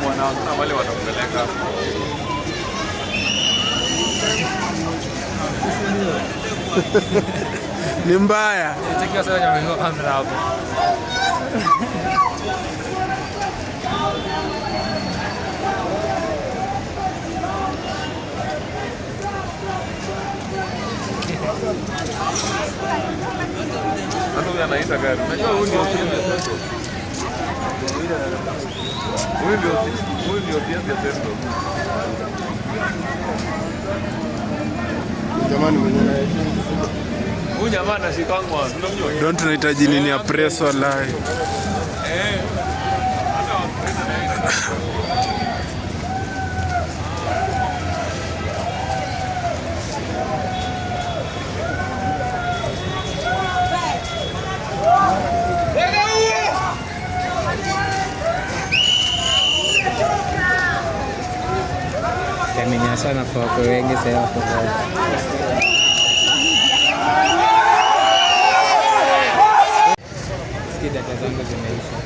Wanaona wale wanampeleka ni mbaya. Nitakiwa sasa nyamengo kamera hapo. Sasa huyu anaita gari. Unajua huyu ndio sasa. Huyu ndio sasa. Jamani mwenyewe. Huyu jamaa anashikangwa. Unamjua? Don't tunahitaji nini ya press online. Kaminyasa na kwa wengi saya hapo. Data zangu zimeisha.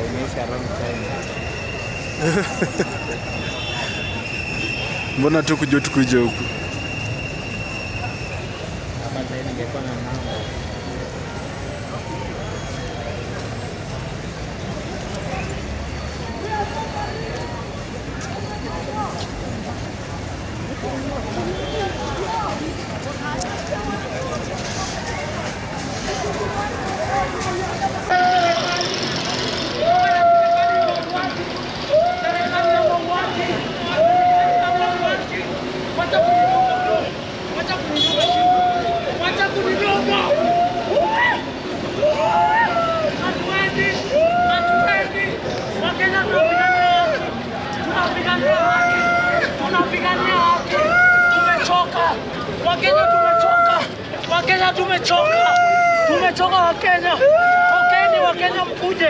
Imeisha long time. Mbona tu kuja huku? Kama sasa ningekuwa na namba. Wakenya tumechoka. Tumechoka Wakenya. Wakenya mkuje.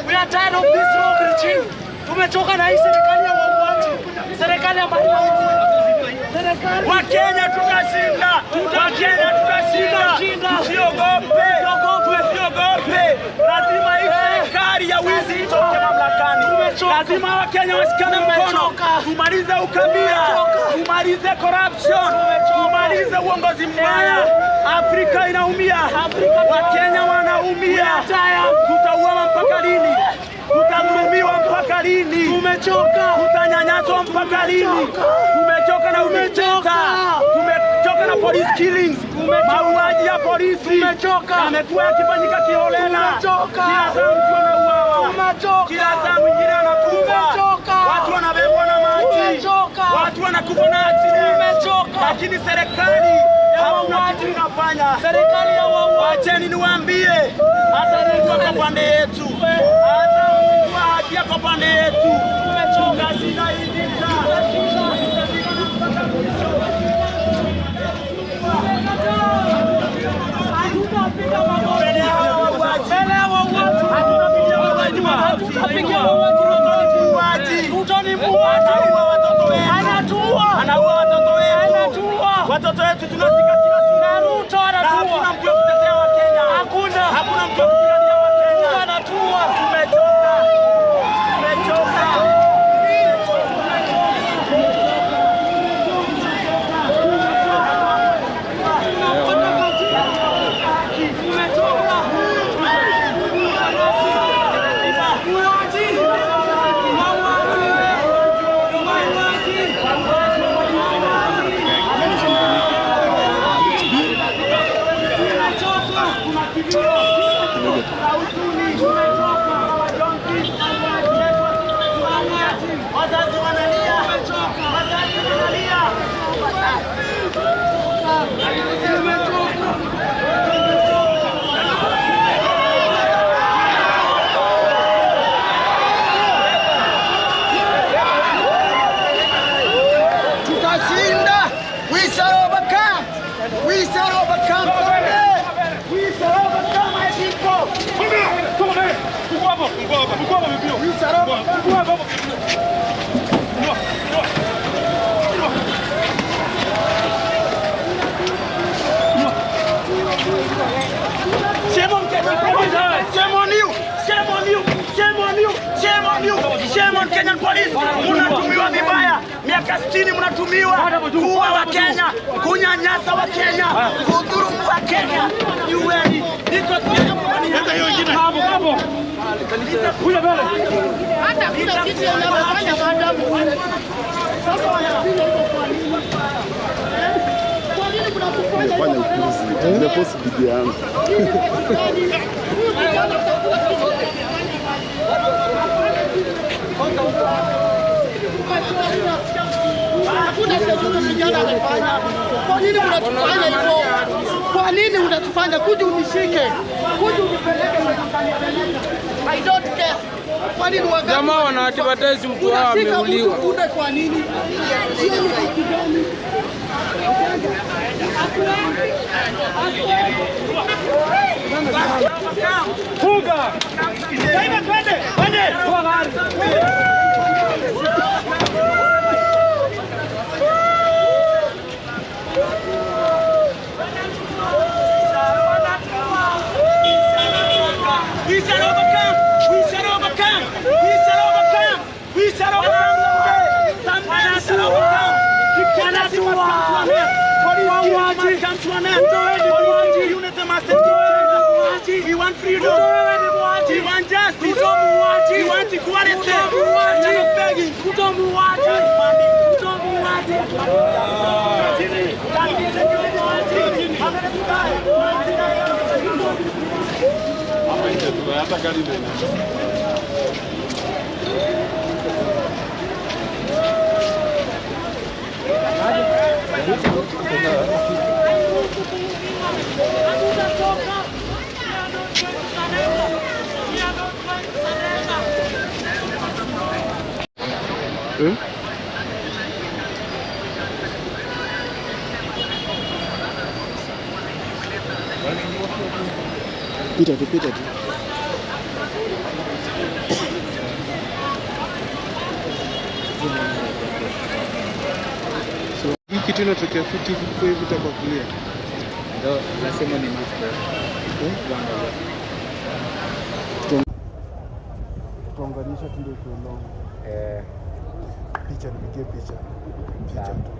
We are tired of this rogue regime. Tumechoka na hii serikali ya wauaji. Serikali ya mauaji. Wakenya tutashinda. Usiogope. Lazima hii serikali ya wizi itoke mamlakani. Lazima Wakenya wasikane mkono. Tumalize ukabila. Tumalize corruption. Tumalize uongozi mbaya. Afrika inaumia. Wakenya wanaumia. Tutauawa mpaka lini? Tutadhulumiwa mpaka lini? Tumechoka. Tutanyanyaswa mpaka lini? Tumechoka na umeteta. Tumechoka na police killings. Mauaji ya polisi. Tumechoka. Yamekuwa yakifanyika kiholela. Kila saa mtu anauawa. Kila saa mwingine anakufa. Watu wanabebwa na maji. Watu wanakufa na accident. Lakini serikali hauna kitu inafanya. Serikali ya wacheni niwaambie. Hata Mungu ako pande yetu. Hata Mungu haki ako pande yetu. Tumechoka sina hivi watoto wetu tunazika kila siku. Ruto anatua. Hakuna mtu kutetea Wakenya. Hakuna mtu kupigania Wakenya. Anatua. Tumechoka. Shame on Kenyan police! Shame on you! Shame on you! Shame on you! Shame on you! Shame on Kenyan police! Mnatumiwa vibaya. Miaka 60 mnatumiwa kuua wa Kenya, kunyanyasa wa Kenya, kudhulumu wa Kenya. You ready? Niko tena kwa hiyo ingine. Hapo. Huyo bale. Hata kuna kitu yanafanya maadamu. Sasa wanapiga huko kwa nini? Kwa nini mnakufanya? Fanya upuzi. Ndio post video yangu. Kwa nini unatufanya hivyo? Kwa nini unatufanya? Kuja unishike. Kuja unipeleke mkanipeleke. I don't care. Kwa nini wakati jamaa wana advertise mtu wao ameuliwa? Kwa nini? Sio ni kitu gani? Fuga! Twende! We shall overcome! We shall overcome! We shall overcome! We shall overcome someday! Someday we shall overcome! We cannot do it! Police come to an end! Unity must end! We want freedom! We want justice! We want equality! We are begging! hata gari ndio. Pita tu. So hii kitu inatokea fiti kwa hivi kwa kulia. Ndio nasema ni master. Tuunganisha tu ndio tuondoe. Picha nipige picha. Picha tu.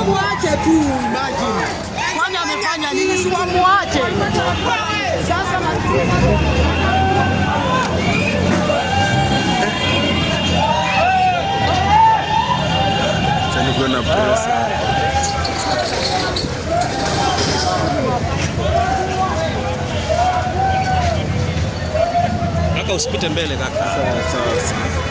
Muache tu, imagine. Kwani amefanya nini? Si muache. Sasa Sasa kuna presa. Kaka usipite mbele kaka. Sawa.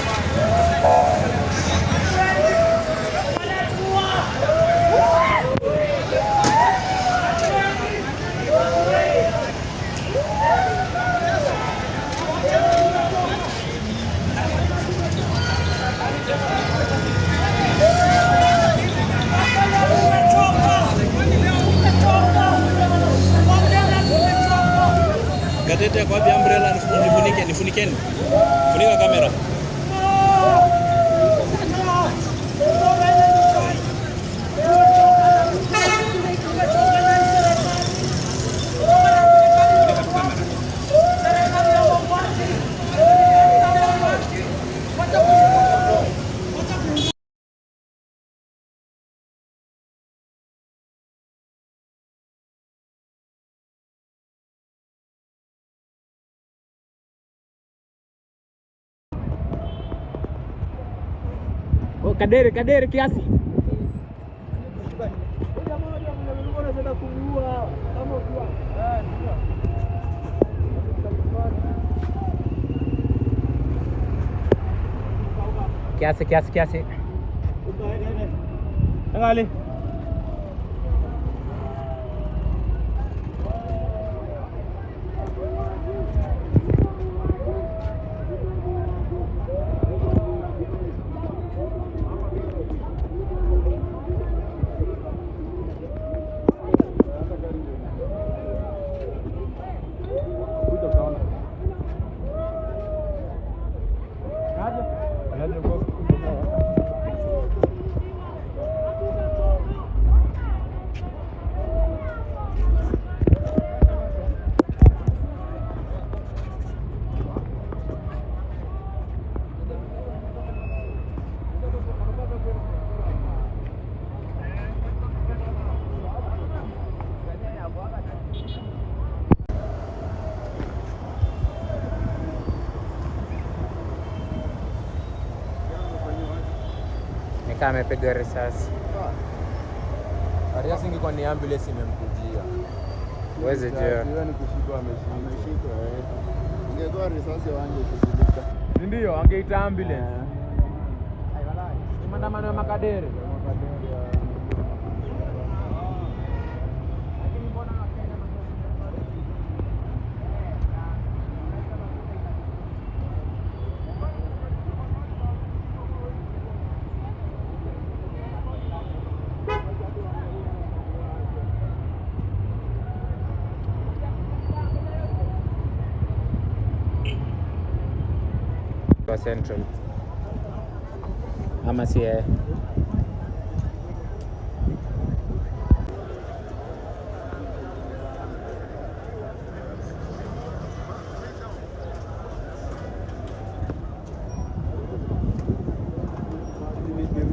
Gatete kwa bi umbrella nifunikeni. Funika kamera. Kadere kiasi. Kiasi. Angali. Nikaa amepigwa risasi. Ariasi ingekuwa ni ambulance imemkujia. Huwezi jua. Hiyo ni kushikwa ameshikwa. Ingekuwa risasi wange kushika. Ndio, angeita ambulance. Ni maandamano ya Makadere. Kwa Central. Ama si yeye.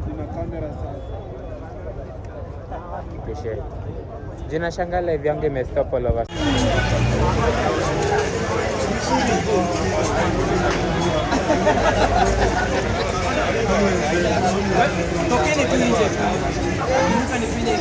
Nina kamera sasa. Kishe. Jina shangala hivi yangu imestop all over. Tokeni tu nje. Nipe nifinye.